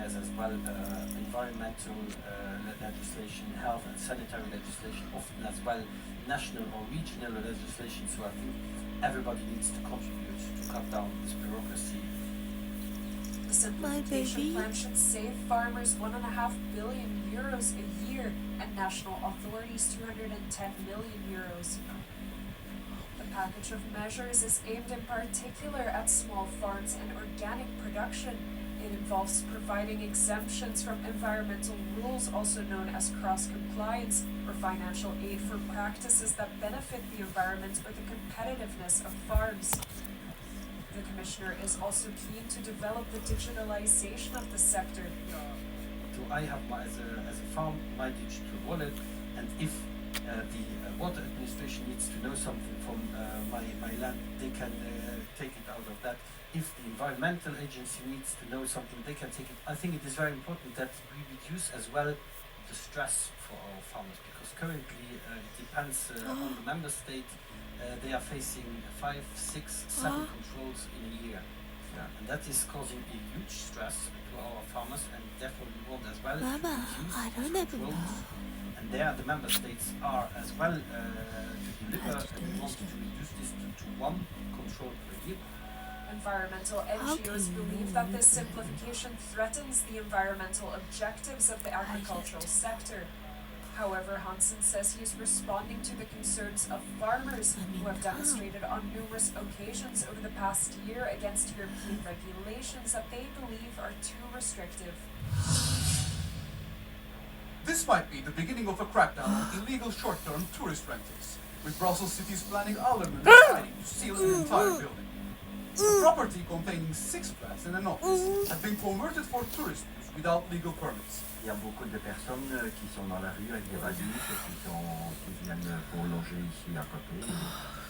has as well environmental legislation, health and sanitary legislation, often as well national or regional legislation. So I think everybody needs to contribute to cut down this bureaucracy. The simplification plan should save farmers €1.5 billion a year and national authorities €210 million. The package of measures is aimed in particular at small farms and organic production. It involves providing exemptions from environmental rules, also known as cross-compliance, or financial aid for practices that benefit the environment or the competitiveness of farms. The Commissioner is also keen to develop the digitalization of the sector. So I have as a farm my digital wallet, and if the water administration needs to know something from my land, they can take it out of that. If the environmental agency needs to know something, they can take it. I think it is very important that we reduce as well the stress for our farmers, because currently it depends on the member state. They are facing 5, 6, 7 controls in a year. And that is causing a huge stress to our farmers, and therefore we want as well to reduce these controls. And there the member states are as well to deliver, and we want to reduce this to 1 control per year. Environmental NGOs believe that this simplification threatens the environmental objectives of the agricultural sector. However, Hansen says he is responding to the concerns of farmers who have demonstrated on numerous occasions over the past year against European regulations that they believe are too restrictive. This might be the beginning of a crackdown on illegal short-term tourist rentals, with Brussels City's planning aldermen deciding to seal an entire building. The property containing 6 flats and an office had been converted for tourist use without legal permits. Il y a beaucoup de personnes qui sont dans la rue avec des valises qui viennent pour loger ici à côté.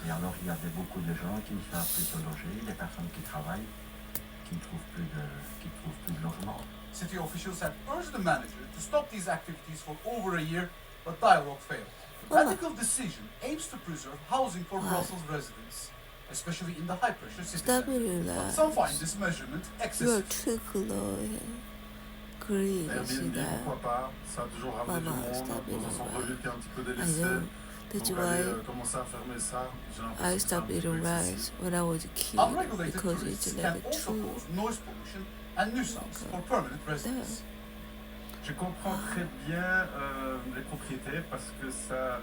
Et alors il y a beaucoup de gens qui ne savent plus se loger, des personnes qui travaillent, qui ne trouvent plus de logement. City officials had urged the manager to stop these activities for over a year, but dialogue failed. The radical decision aims to preserve housing for Brussels residents, especially in the high-pressure city center. But some find this measurement excessive. Airbnb, pourquoi pas, ça a toujours ramené du monde, dans un centre-ville qui est un petit peu délaissé. Donc aller commencer à fermer ça, j'ai l'impression que c'est un peu excessif. when I was a kid Unregulated tourists can also cause noise pollution and nuisance for permanent residents. Je comprends très bien les propriétaires parce que ça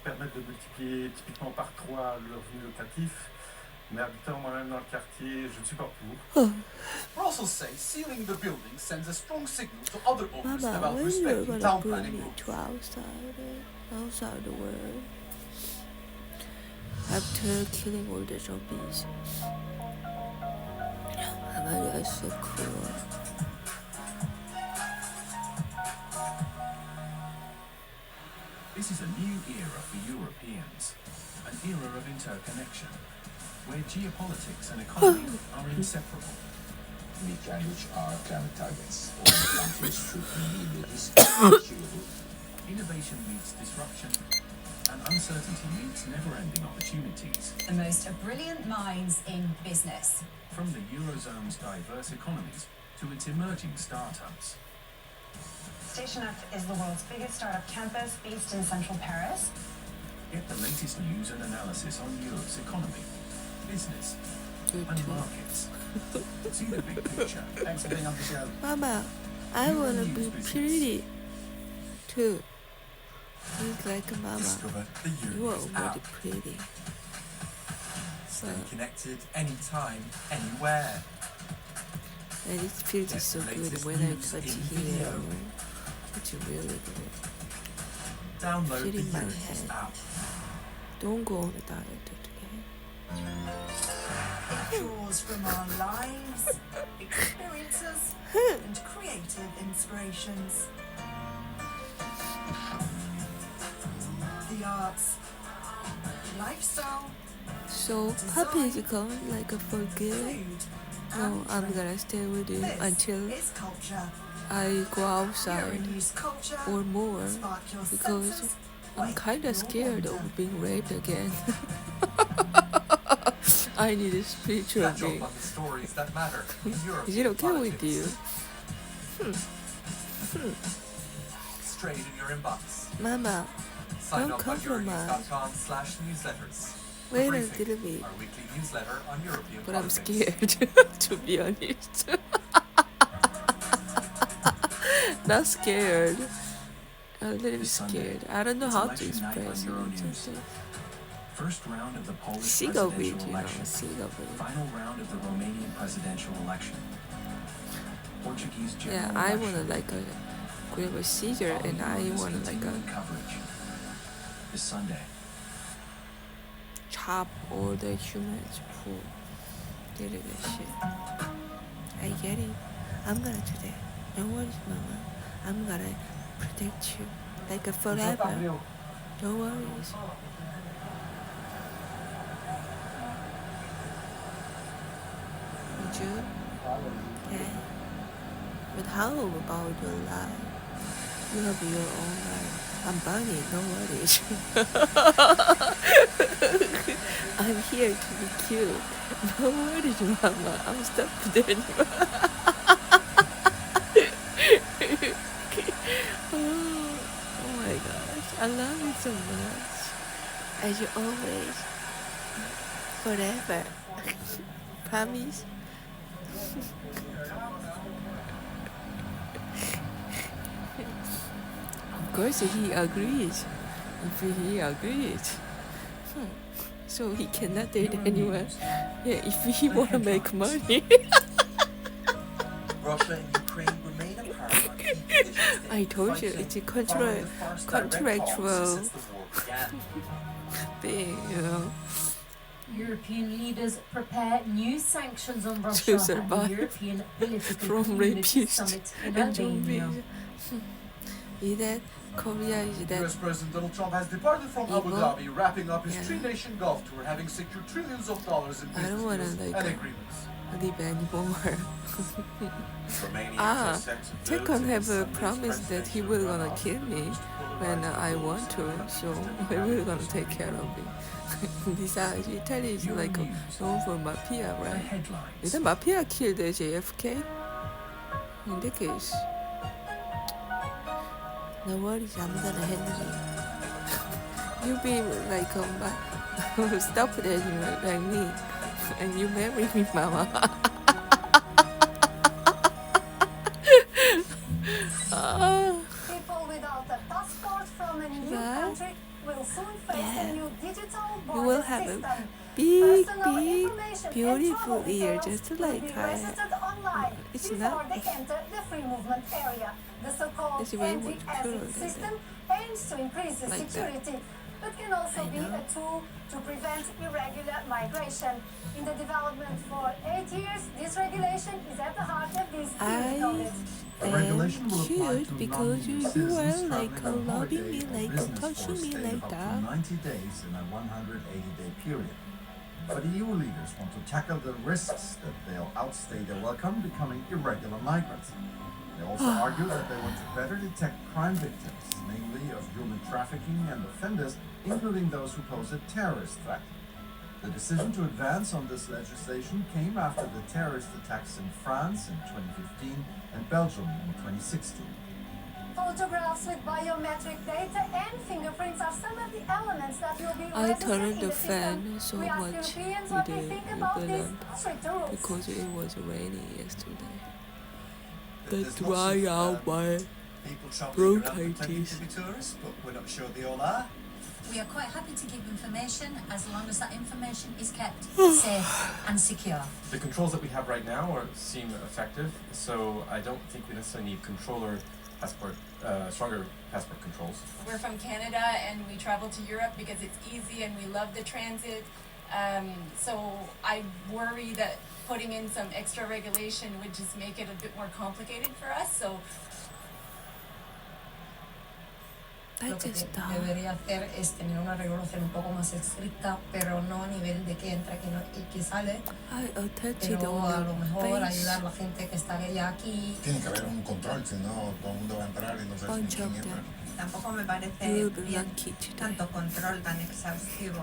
permet de multiplier typiquement par 3 le revenu locatif. Mais habitant moi-même dans le quartier, je ne suis pas pour. Brussels says sealing the building sends a strong signal to other owners about respecting town planning rules. Outside the world. After killing all the zombies. That's so cool. This is a new era for Europeans, an era of interconnection, where geopolitics and economy are inseparable. We can reach our climate targets. All countries should immediately achievable. Innovation meets disruption, and uncertainty meets never-ending opportunities. The most brilliant minds in business. From the Eurozone's diverse economies to its emerging startups. Station F is the world's biggest startup campus based in central Paris. Get the latest news and analysis on Europe's economy, business, and markets. See the big picture. Thanks for being on the show. Mama, I want to be pretty too. Look like Mama. Discover the You are Euronews already app. pretty. Stay connected anytime, anywhere. And it feels so good when I touch here. It's really good. Download the Shit in my Euronews head. app. Don't go on a diet, okay? It draws from our lives, experiences, and creative inspirations. The arts, lifestyle, So, Papi is coming like a for good. food, No, I'm gonna stay with you This until is culture. I go outside Euronews culture. or more Spark your because senses, I'm wake kinda your scared wonder. of being raped again. I need a spiritual Catch up being. on the stories that matter in Europe. Is it okay with you? Straight in your inbox. Mama, Sign don't up on compromise. Euronews.com/newsletters. Wait The a Briefing, little bit. our weekly newsletter on European But I'm politics. scared, to be honest. Not scared. A little bit This Sunday, scared. I don't know it's how to election night on express it. Euronews. First round of the Polish Sigo presidential bit, you know, election. sigo bit. Final round of the Romanian presidential election. Portuguese general Yeah, I election. wanna like grab a seizure and I Following wanna like continuing coverage. This Sunday. chop all the humans who did that shit. I get it. I'm gonna do that. No worries, Mama. I'm gonna protect you like a forever. Don't worry. Would you? Yeah. But how about your life? You have your own life. I'm Bunny, no worries. I'm here to be cute. No worries, Mama. I'm stuck there. Oh my gosh. I love you so much. As you always. Forever. Promise? Of course he agrees. If he agrees. So he cannot date anyone. Yeah, if he wanna make money. Russia and Ukraine remain apart on key conditions. I told you, it's a contractual thing, you know. European leaders prepare new sanctions on Russia To at the survive European Political from Community rapists Summit in and Albania. zombies. Is that Korea? Is that US President Donald Trump has departed from Abu evil? Dhabi, wrapping up his Yeah. three-nation golf tour, having secured trillions of dollars in I business don't wanna deals like and agreements. live anymore. Romanians Ah, are set to vote Tekon in have Sunday's promised that he presidential will gonna runoff. kill me when I want to, so I will gonna take care of it. Besides, Italy is like known for mafia, The right? headlines. Is the mafia killed JFK? In that case, no worries, I'm gonna handle it. You be like stop it anyway, like me, and you marry me, Mama. People without a passport from a new Yeah. country will soon face Yeah. a new digital You border will have a system. big, Personal big, information and beautiful travel ear, details just will like be I. registered online It's before not. they enter the free movement area. The so-called It's way more entry-exit cooler than system aims to increase the Like that. security, but can also I be know. a tool to prevent irregular migration. In the development for 8 years, this regulation is at the heart of this I audit. The regulation am will apply cute to because you non-EU were citizens like traveling on loving holiday me, or like business for a touching me stay like of up to that. 90 days in a 180-day period. But EU leaders want to tackle the risks that they'll outstay their welcome, becoming irregular migrants. They also argue that they want to better detect crime victims, namely of human trafficking and offenders, including those who pose a terrorist threat. The decision to advance on this legislation came after the terrorist attacks in France in 2015 and Belgium in 2016. Photographs with biometric data and fingerprints are some of the elements that will be I registered turned in the the fan system. so We asked much Europeans with what the they think about these balloon stricter rules. because it was raining yesterday. There's That lots dry of, out my people travelling around pretending bronchitis. to be tourists, but we're not sure they all are. We are quite happy to give information as long as that information is kept safe and secure. The controls that we have right now seem effective, so I don't think we necessarily need stronger passport controls. We're from Canada and we travel to Europe because it's easy and we love the transit. So I worry that putting in some extra regulation would just make it a bit more complicated for us. So Lo que debería hacer es tener una regulación un poco más estricta, pero no a nivel de que entra y que sale, pero a lo mejor ayudar a la gente que está ya aquí. Tiene que haber un control, si no todo el mundo va a entrar y no sabes ni quién entra. Tampoco me parece bien tanto control tan exhaustivo